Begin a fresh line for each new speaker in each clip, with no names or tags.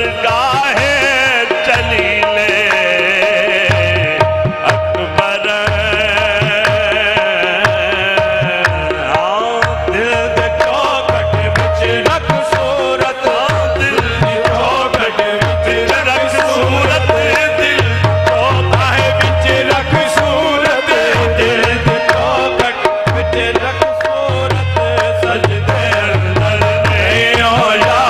दरगाहे चली ले अकबर दिल दे चौखट विच रख सूरत दिल दी चौखट विच रख सूरत दिल चौखट विच रख सूरत दिल दी चौखट विच रख सूरत सजदे अंदर नहीं होया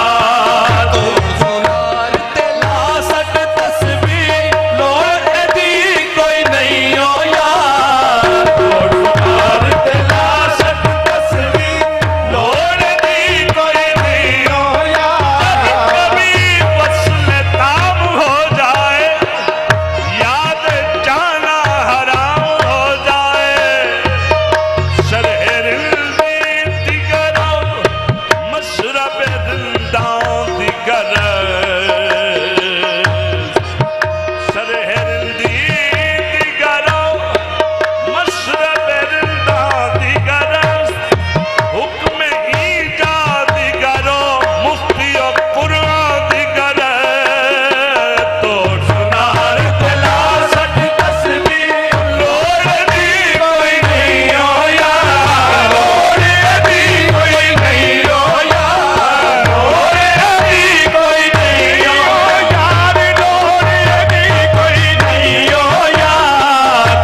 तू सुनार ते ला सट तस्वीर लोड़ दी कोई नहीं होया तू सुनार ते ला सट तस्वीर लोड़ दी कोई नहीं होया कभी वस्ल ताम हो जाए याद जाना हराम हो जाए शरह दिगरो मशरब जिंदां दिगर शरह दिगरो मशरब जिंदां दिगर हुक्म ईजाद दिगरो मुफ्ती कुरान दिगर तो सुनार दिला सट तस्वीर लोड़ दी कोई नहीं होया लोड़ दी कोई नहीं होया लोड़ दी कोई नहीं होया लोड़ दी कोई नहीं होया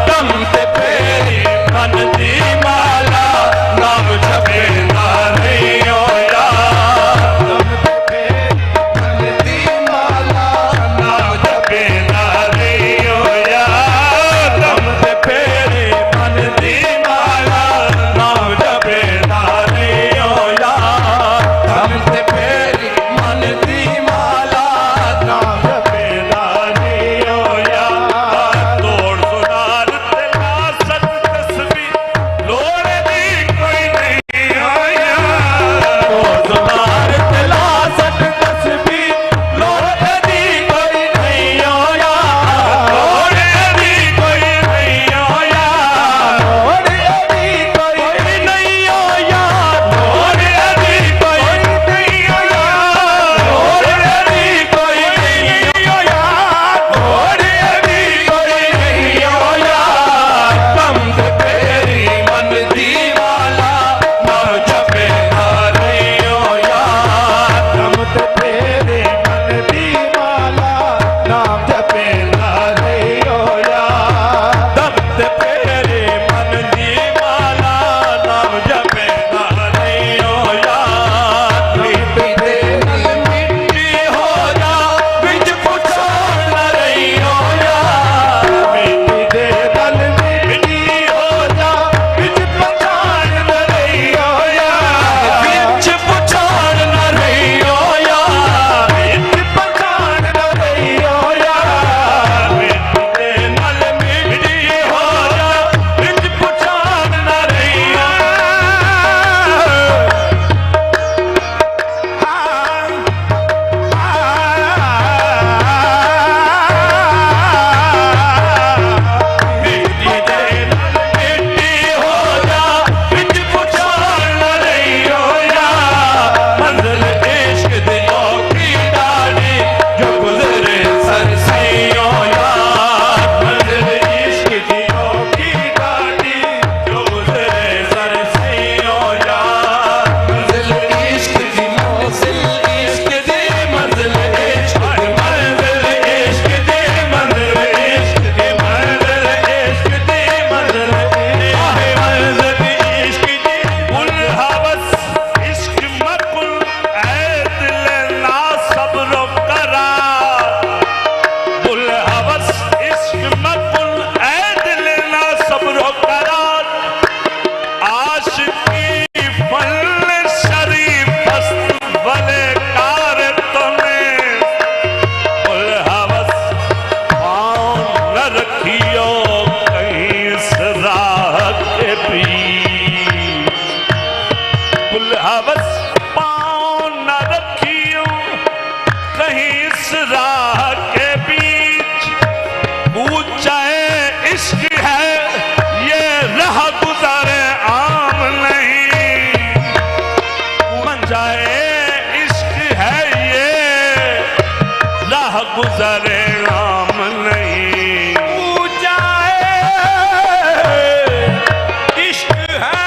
दम ते फेरी मन दी माला नाम जपेंदा नहीं होया दम ते फेरी मन दी माला नाम जपेंदा नहीं होया दम ते फेरी मन दी माला नाम जपेंदा नहीं होया दम ते फेरी मन दी माला नाम जपेंदा नहीं होया तोड़ सुनार ते ला सट तस्वीर लोड़ दी कोई नहीं होया तोड़ सुनार ते ला सट तस्वीर लोड़ दी कोई नहीं होया लोड़ दी कोई नहीं होया लोड़ दी कोई नहीं होया लोड़ दी कोई नहीं होया लोड़ दी कोई नहीं होया लोड़ दी कोई नहीं होया दम ते फेरी मन दी माला नाम जपेंदा नहीं होया दम ते फेरी मन दी माला नाम जपेंदा नहीं होया दम ते फेरी मन दी माला नाम जपेंदा नहीं होया मिट्टी दे नल मिट्टी हो जा विच पुछाण न रही होया मिट्टी दे नल मिट्टी हो जा विच पुछाण न रही होया विच पुछाण न रही होया विच पुछाण न रही होया मिट्टी दे नल मिट्टी हो जा विच पुछाण न रही मिट्टी दे नल मिट्टी हो जा विच पुछाण न रही होया मंजिल इश्क दी औखी डाली जो गुजरे सर से होया मंजिल इश्क दी औखी डाली जो गुजरे सर से होया मंजिल इश्क दी मंजिल इश्क दी मंजिल इश्क दी मंजिल इश्क दी मंजिल इश्क दी मंजिल इश्क दी मंजिल मंजिल इश्क दी बुल हवस इश्क मकुल ऐ दिल ना सब्र करार बुल हवस इश्क मकुल ऐ दिल ना सब्र करार आशिकी फल शरीफ हस्त वले कार तने बुल हवस पाँव न रखियो कहीं इस राह के बीच बुल हवस पाँव न रखियो कहीं इस राह के बीच ऊंचा इश्क है ये राह गुज़ारे आम नहीं मंजाए इश्क है ये गुजरे आम नहीं।
ऊंचा इश्क है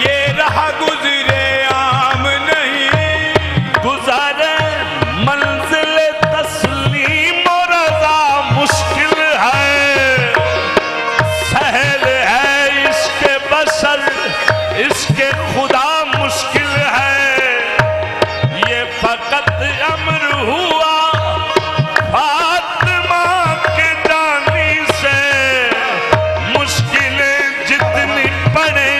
ये राह गुजरे आम नहीं।
गुजारे मंजिल तस्लीम और रज़ा मुश्किल है, सहल है इसके बशर इसके खुदा मुश्किल है। ये फकत अम्र हुआ फातिमा के जानी से, मुश्किलें जितनी पड़े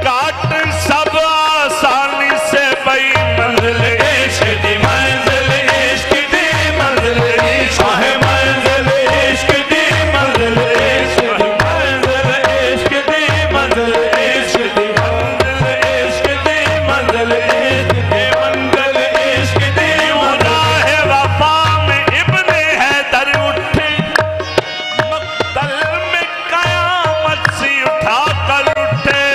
काट सब आसानी से। भाई मंजिल इश्क दी मंजिल इश्क दी मंजिल इश्क है, मंजिल इश्क दी मंजिल इश्क दी मंजिल इश्क दी मंजिल इश्क दी मंजिल इश्क दी मंजिल इश्क दी मंजिल इश्क दी। राह वफा में इब्ने हैदर उठे, मक्तल में कयामत से उठा कर उठे।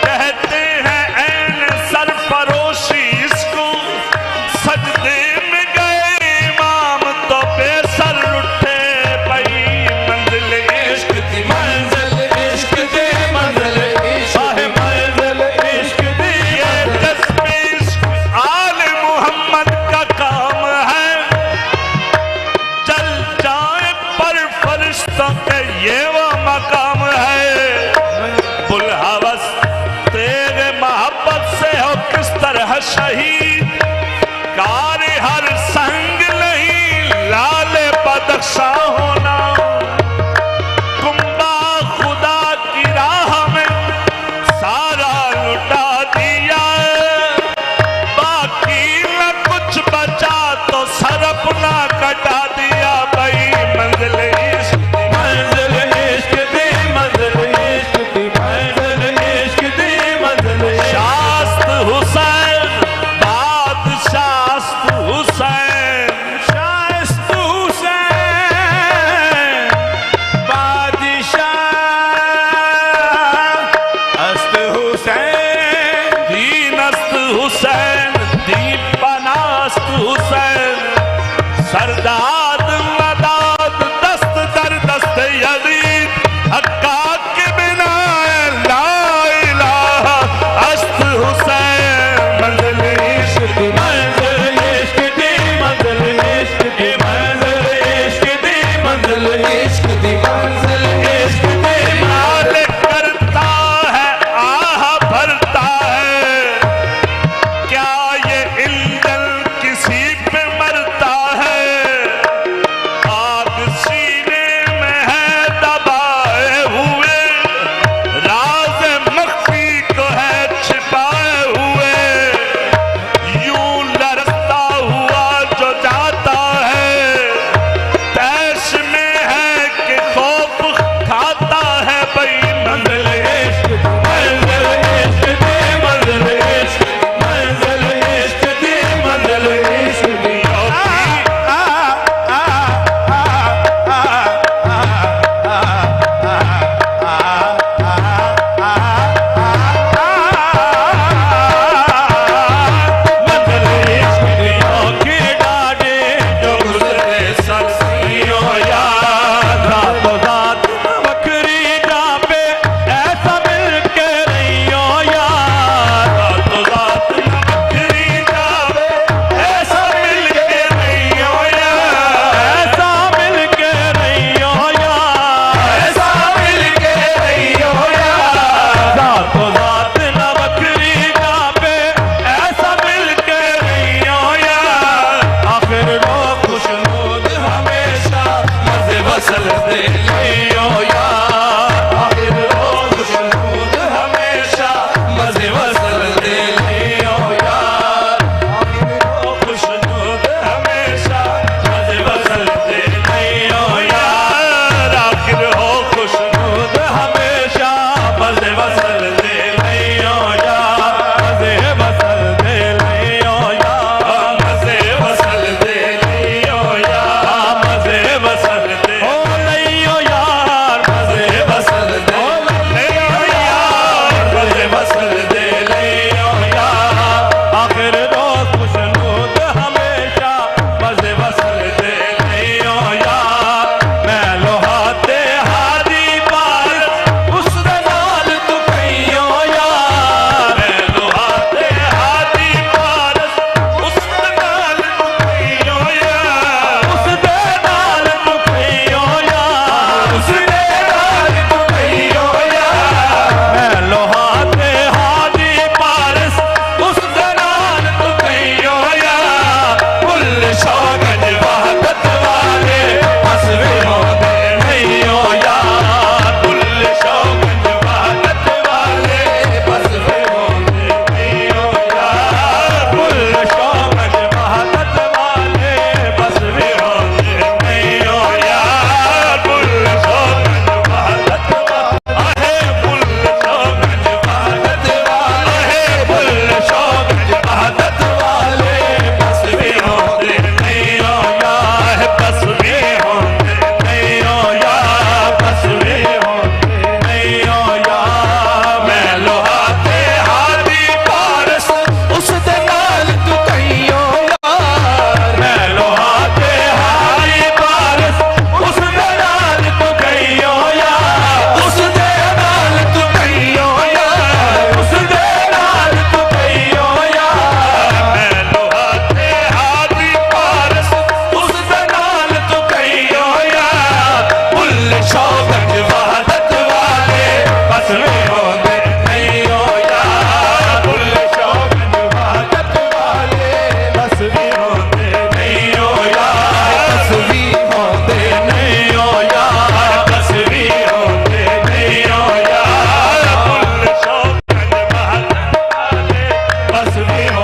कहते हैं ऐन सरफरोशी इसको, सजदे में गए इमाम तो बेसर उठे। भाई मंजिल इश्क दी मंजिल इश्क दी मंजिल इश्क है, मंजिल इश्क दी। ये जज्बे इश्क आले मोहम्मद का काम है, चल जाए पर फरिश्तों के ये वो मकाम है। बुलहवस तेरे मोहब्बत से हो किस तरह शहीद, कार हर संग नहीं लाले बदख्शा होना। कुंबा खुदा की राह में सारा लुटा दिया, बाकी न कुछ बचा तो सर अपना कटा दिया। भाई मंजिल इश्क दी मंजिल इश्क दी मंजिल इश्क दी मंजिल इश्क दी मंजिल। शास्त हुसैन बादशास्त हुसैन,
शाइस्त हुसैन बादशाह अस्त हुसैन।
दीनस्त हुसैन दीपनास्त हुसैन, सरदाद मदाद दस्त दर दस्त यजीद। हक्का के बिना ला इलाहा अस्त हुसैन। मंजिल इश्क दी मंजिल इश्क दी मंजिल इश्क दी मंजिल इश्क दी मंजिल इश्क दी मंजिल इश्क दी। मालिक करता है आह भरता है, क्या ये इंजन किसी पे मरता है। आग सीने में है दबाए हुए, राज मख्फी को है छिपाए हुए। यूं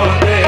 आंदे